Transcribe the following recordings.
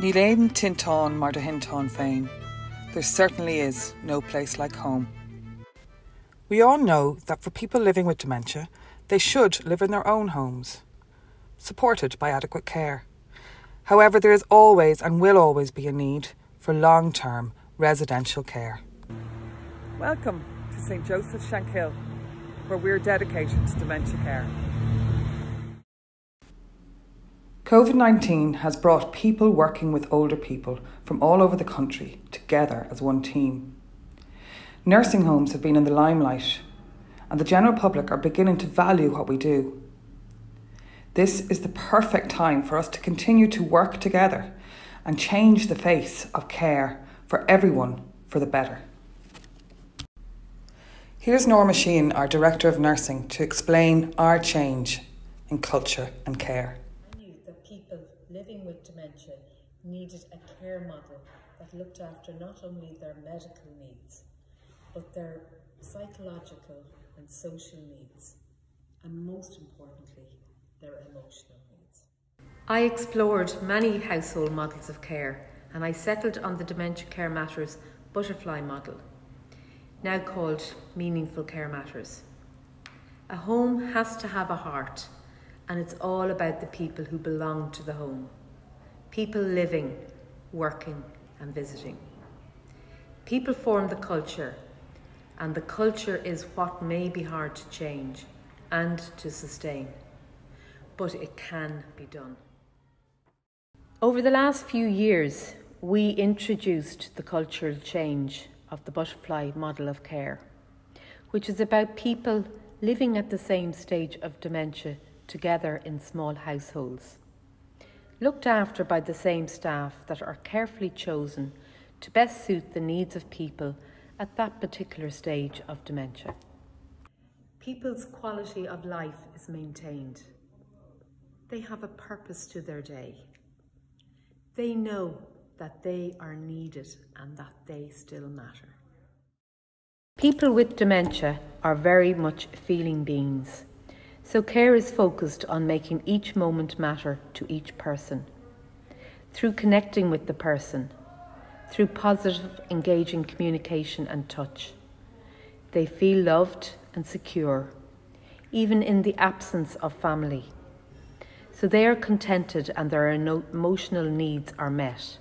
Ní léon tintán mar de hintán féin. There certainly is no place like home. We all know that for people living with dementia, they should live in their own homes, supported by adequate care. However, there is always and will always be a need for long-term residential care. Welcome to St Joseph's Shankill, where we're dedicated to dementia care. COVID-19 has brought people working with older people from all over the country together as one team. Nursing homes have been in the limelight, and the general public are beginning to value what we do. This is the perfect time for us to continue to work together and change the face of care for everyone for the better. Here's Norma Sheehan, our Director of Nursing, to explain our change in culture and care. People living with dementia needed a care model that looked after not only their medical needs, but their psychological and social needs, and most importantly, their emotional needs. I explored many household models of care, and I settled on the Dementia Care Matters butterfly model, now called Meaningful Care Matters. A home has to have a heart, and it's all about the people who belong to the home. People living, working and visiting. People form the culture, and the culture is what may be hard to change and to sustain, but it can be done. Over the last few years, we introduced the cultural change of the butterfly model of care, which is about people living at the same stage of dementia together in small households, looked after by the same staff that are carefully chosen to best suit the needs of people at that particular stage of dementia. People's quality of life is maintained. They have a purpose to their day. They know that they are needed and that they still matter. People with dementia are very much feeling beings. So care is focused on making each moment matter to each person, through connecting with the person, through positive, engaging communication and touch. They feel loved and secure, even in the absence of family. So they are contented and their emotional needs are met.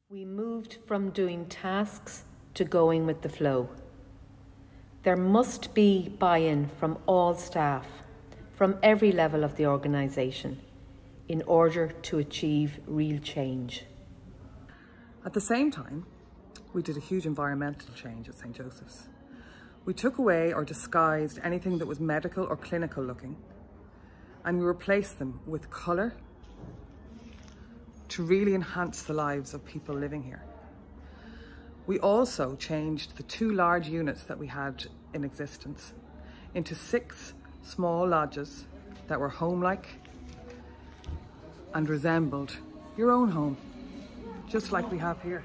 We moved from doing tasks to going with the flow. There must be buy-in from all staff, from every level of the organisation, in order to achieve real change. At the same time, we did a huge environmental change at St Joseph's. We took away or disguised anything that was medical or clinical looking, and we replaced them with colour to really enhance the lives of people living here. We also changed the 2 large units that we had in existence into 6 small lodges that were home-like and resembled your own home, just like we have here.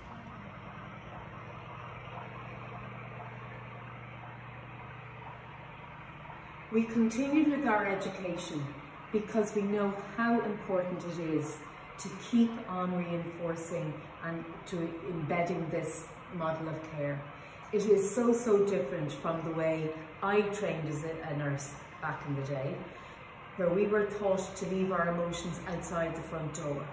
We continued with our education because we know how important it is to keep on reinforcing and to embedding this model of care. It is so different from the way I trained as a nurse back in the day, where we were taught to leave our emotions outside the front door.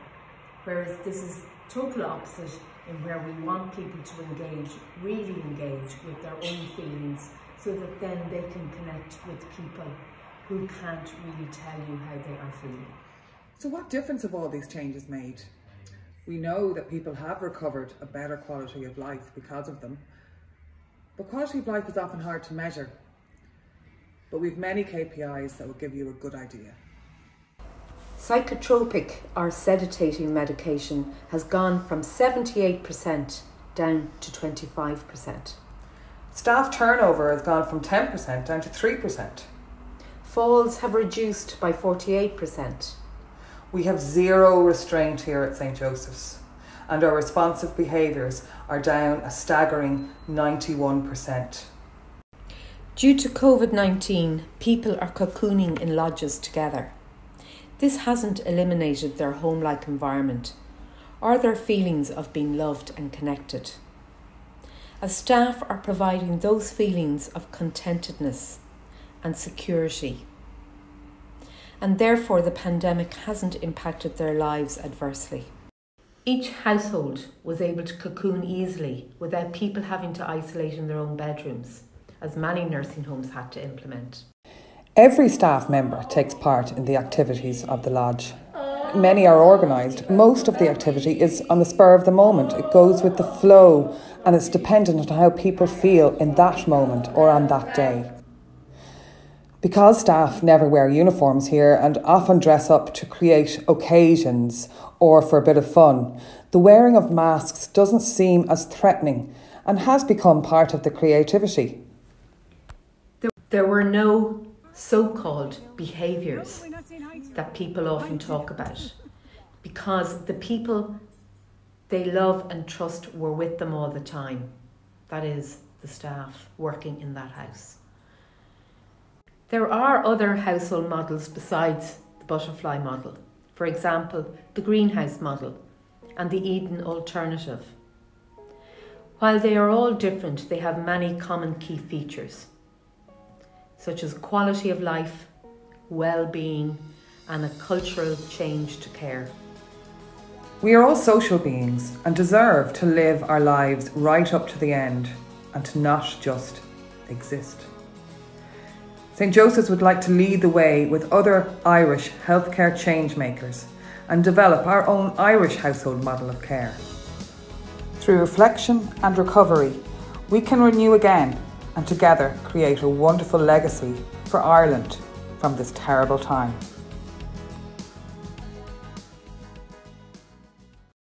Whereas this is total opposite, in where we want people to engage, really engage with their own feelings, so that then they can connect with people who can't really tell you how they are feeling. So what difference have all these changes made? We know that people have recovered a better quality of life because of them, but quality of life is often hard to measure. But we've many KPIs that will give you a good idea. Psychotropic or sedating medication has gone from 78% down to 25%. Staff turnover has gone from 10% down to 3%. Falls have reduced by 48%. We have zero restraint here at St Joseph's, and our responsive behaviours are down a staggering 91%. Due to COVID-19, people are cocooning in lodges together. This hasn't eliminated their home-like environment Are there feelings of being loved and connected? As staff are providing those feelings of contentedness and security, and therefore the pandemic hasn't impacted their lives adversely. Each household was able to cocoon easily without people having to isolate in their own bedrooms, as many nursing homes had to implement. Every staff member takes part in the activities of the lodge. Many are organised. Most of the activity is on the spur of the moment. It goes with the flow and it's dependent on how people feel in that moment or on that day. Because staff never wear uniforms here and often dress up to create occasions or for a bit of fun, the wearing of masks doesn't seem as threatening and has become part of the creativity. There were no so-called behaviours that people often talk about, because the people they love and trust were with them all the time. That is, the staff working in that house. There are other household models besides the butterfly model. For example, the greenhouse model and the Eden alternative. While they are all different, they have many common key features, such as quality of life, well-being, and a cultural change to care. We are all social beings and deserve to live our lives right up to the end and to not just exist. St. Joseph's would like to lead the way with other Irish healthcare change makers and develop our own Irish household model of care. Through reflection and recovery, we can renew again and together create a wonderful legacy for Ireland from this terrible time.